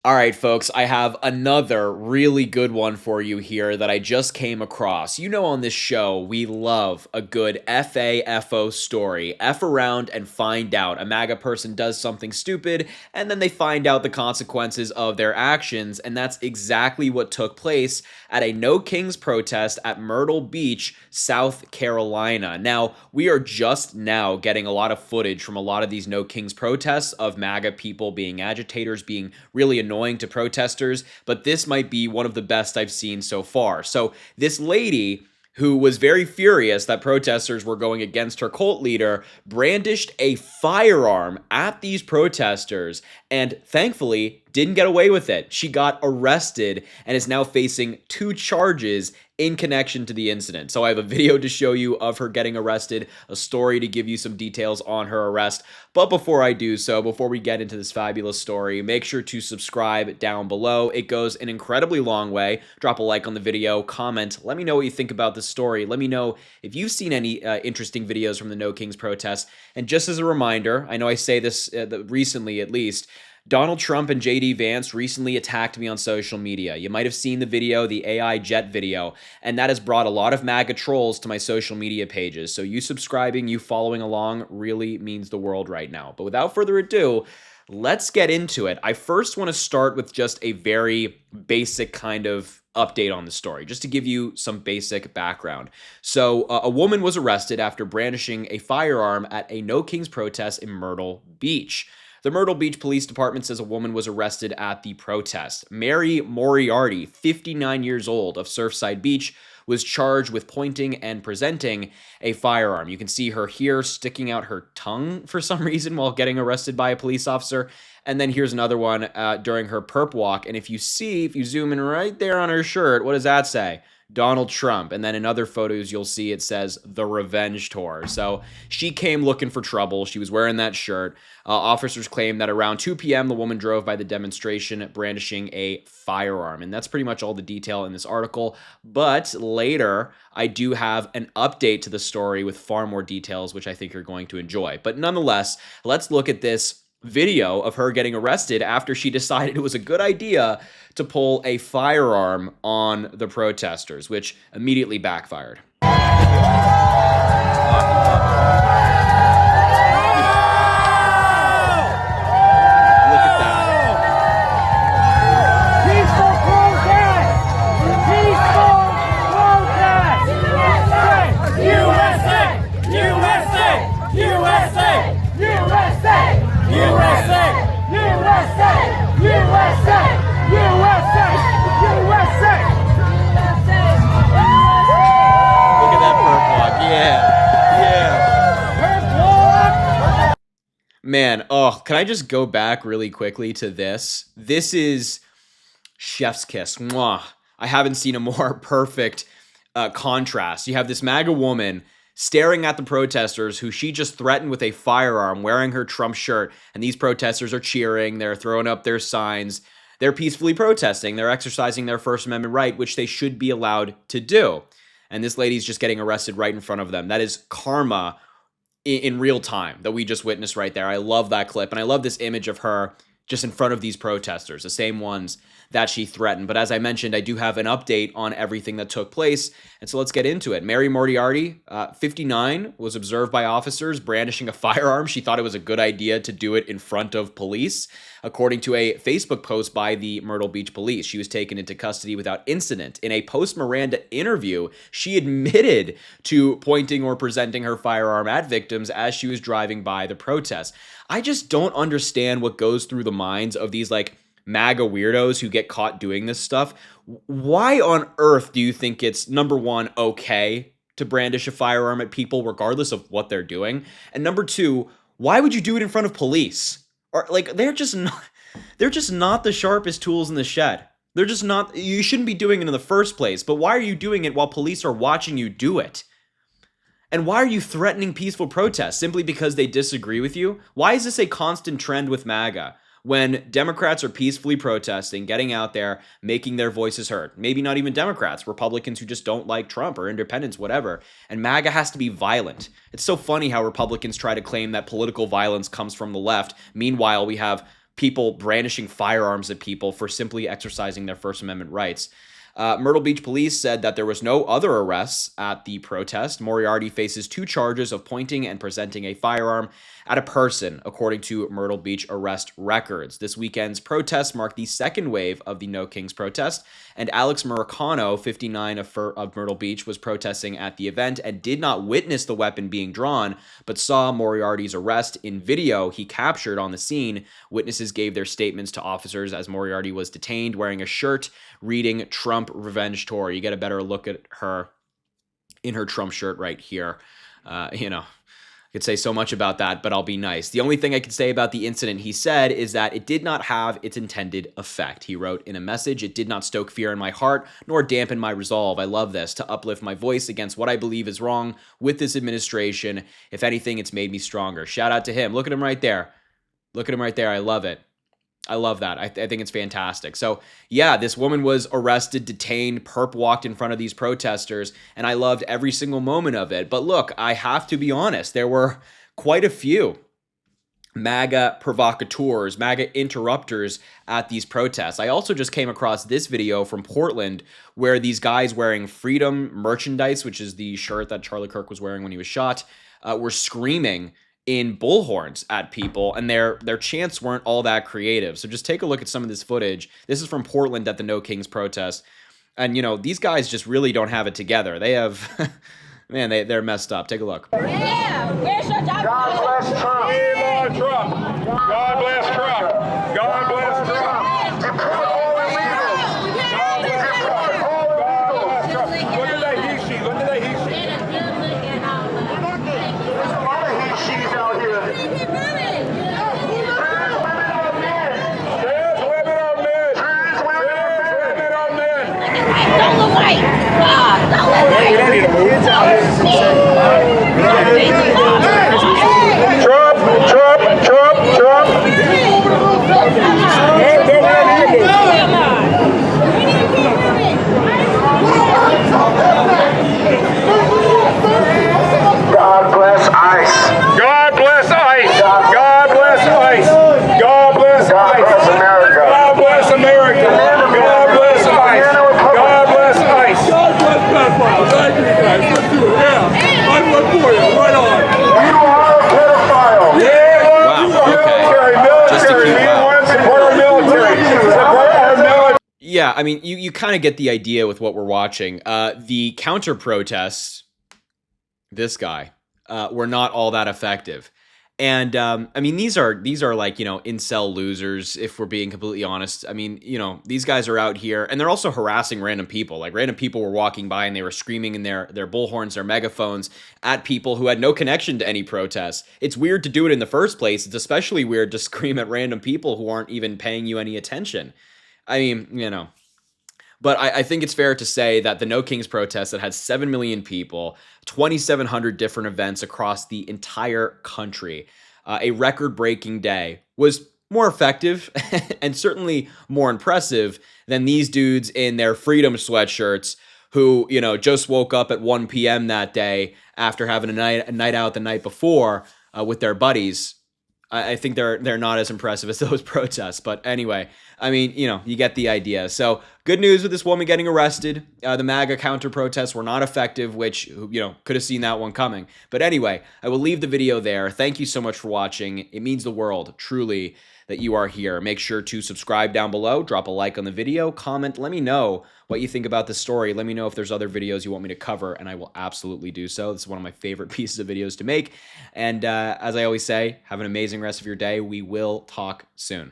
All right, folks, I have another really good one for you here that I just came across. You know, on this show, we love a good FAFO story. F around and find out. A MAGA person does something stupid, and then they find out the consequences of their actions, and that's exactly what took place at a No Kings protest at Myrtle Beach, South Carolina. Now, we are just now getting a lot of footage from a lot of these No Kings protests of MAGA people being agitators, being really annoying to protesters, but this might be one of the best I've seen so far. So this lady, who was very furious that protesters were going against her cult leader, brandished a firearm at these protesters and thankfully didn't get away with it. She got arrested and is now facing 2 charges in connection to the incident. So I have a video to show you of her getting arrested, a story to give you some details on her arrest. But before I do so, before we get into this fabulous story, make sure to subscribe down below. It goes an incredibly long way. Drop a like on the video, comment, let me know what you think about this story. Let me know if you've seen any interesting videos from the No Kings protest. And just as a reminder, I know I say this recently at least, Donald Trump and JD Vance recently attacked me on social media. You might have seen the video, the AI jet video, and that has brought a lot of MAGA trolls to my social media pages. So you subscribing, you following along really means the world right now. But without further ado, let's get into it. I first want to start with just a very basic kind of update on the story, just to give you some basic background. So a woman was arrested after brandishing a firearm at a No Kings protest in Myrtle Beach. The Myrtle Beach Police Department says a woman was arrested at the protest. Mary Moriarty, 59 years old, of Surfside Beach, was charged with pointing and presenting a firearm. You can see her here sticking out her tongue for some reason while getting arrested by a police officer. And then here's another one during her perp walk. And if you zoom in right there on her shirt, what does that say? Donald Trump. And then in other photos, you'll see it says the Revenge Tour. So she came looking for trouble. She was wearing that shirt. Officers claim that around 2 p.m., the woman drove by the demonstration brandishing a firearm. And that's pretty much all the detail in this article. But later, I do have an update to the story with far more details, which I think you're going to enjoy. But nonetheless, let's look at this video of her getting arrested after she decided it was a good idea to pull a firearm on the protesters, which immediately backfired. Man, can I just go back really quickly to this? This is chef's kiss. Mwah. I haven't seen a more perfect contrast. You have this MAGA woman staring at the protesters who she just threatened with a firearm, wearing her Trump shirt, and these protesters are cheering, they're throwing up their signs, they're peacefully protesting, they're exercising their First Amendment right, which they should be allowed to do. And this lady's just getting arrested right in front of them. That is karma in real time that we just witnessed right there. I love that clip, and I love this image of her just in front of these protesters, the same ones that she threatened. But as I mentioned, I do have an update on everything that took place, and so let's get into it. Mary Moriarty, 59, was observed by officers brandishing a firearm. She thought it was a good idea to do it in front of police. According to a Facebook post by the Myrtle Beach Police, she was taken into custody without incident. In a post-Miranda interview, she admitted to pointing or presenting her firearm at victims as she was driving by the protest. I just don't understand what goes through the minds of these MAGA weirdos who get caught doing this stuff. Why on earth do you think it's, number one, okay to brandish a firearm at people regardless of what they're doing? And number two, why would you do it in front of police? Or they're just not the sharpest tools in the shed. They're just not. You shouldn't be doing it in the first place. But why are you doing it while police are watching you do it? And why are you threatening peaceful protests simply because they disagree with you? Why is this a constant trend with MAGA? When Democrats are peacefully protesting, getting out there, making their voices heard. Maybe not even Democrats, Republicans who just don't like Trump or independents, whatever. And MAGA has to be violent. It's so funny how Republicans try to claim that political violence comes from the left. Meanwhile, we have people brandishing firearms at people for simply exercising their First Amendment rights. Myrtle Beach police said that there was no other arrests at the protest. Moriarty faces 2 charges of pointing and presenting a firearm at a person, according to Myrtle Beach arrest records. This weekend's protest marked the second wave of the No Kings protest, and Alex Maracano, 59 of Myrtle Beach, was protesting at the event and did not witness the weapon being drawn, but saw Moriarty's arrest in video he captured on the scene. Witnesses gave their statements to officers as Moriarty was detained wearing a shirt reading Trump Revenge Tour. You get a better look at her in her Trump shirt right here. I could say so much about that, but I'll be nice. The only thing I can say about the incident, he said, is that it did not have its intended effect. He wrote in a message, "It did not stoke fear in my heart, nor dampen my resolve. I love this, to uplift my voice against what I believe is wrong with this administration. If anything, it's made me stronger." Shout out to him. Look at him right there. Look at him right there. I love it. I love that. I think it's fantastic. So yeah, this woman was arrested, detained, perp walked in front of these protesters, and I loved every single moment of it. But look, I have to be honest, there were quite a few MAGA provocateurs, MAGA interrupters at these protests. I also just came across this video from Portland where these guys wearing Freedom merchandise, which is the shirt that Charlie Kirk was wearing when he was shot, were screaming in bullhorns at people, and their chants weren't all that creative. So just take a look at some of this footage. This is from Portland at the No Kings protest. And, these guys just really don't have it together. They have, man, they're messed up. Take a look. Yeah, where's your job? God bless Trump. We love Trump. God bless Trump. God bless Trump. Deport all illegals. God bless Trump. God bless Trump. Look at that he, she. Look at that he, she. There's a lot of he, she's out here. Trans women are men. Trans women are men. Trans women are men. Don't look white. Don't look white. We don't need to move. Kids out here. Trump, Trump, Trump, Trump. Don't let him move. God bless ICE. God bless ICE. God bless ICE. God bless ICE. America. God bless America. God bless ICE. God bless ICE. God bless pedophiles. Thank you guys. Let's do it. Yeah. I'm one for you. Right on. You are a pedophile. Yeah. Wow, okay. Just to keep up. Support our military. Support our military. Yeah, I mean, you kind of get the idea with what we're watching. The counter protests, this guy, were not all that effective. And I mean, these are like, incel losers, if we're being completely honest. I mean, these guys are out here and they're also harassing random people. Like random people were walking by and they were screaming in their bullhorns, their megaphones at people who had no connection to any protests. It's weird to do it in the first place. It's especially weird to scream at random people who aren't even paying you any attention. I mean, but I think it's fair to say that the No Kings protest that had 7 million people, 2,700 different events across the entire country, a record-breaking day, was more effective and certainly more impressive than these dudes in their Freedom sweatshirts who, just woke up at 1 p.m. that day after having a night out the night before with their buddies. I think they're not as impressive as those protests. But anyway, I mean, you get the idea. So good news with this woman getting arrested. The MAGA counter protests were not effective, which, could have seen that one coming. But anyway, I will leave the video there. Thank you so much for watching. It means the world, truly, that you are here. Make sure to subscribe down below, drop a like on the video, comment, let me know what you think about the story. Let me know if there's other videos you want me to cover, and I will absolutely do so. This is one of my favorite pieces of videos to make. And as I always say, have an amazing rest of your day. We will talk soon.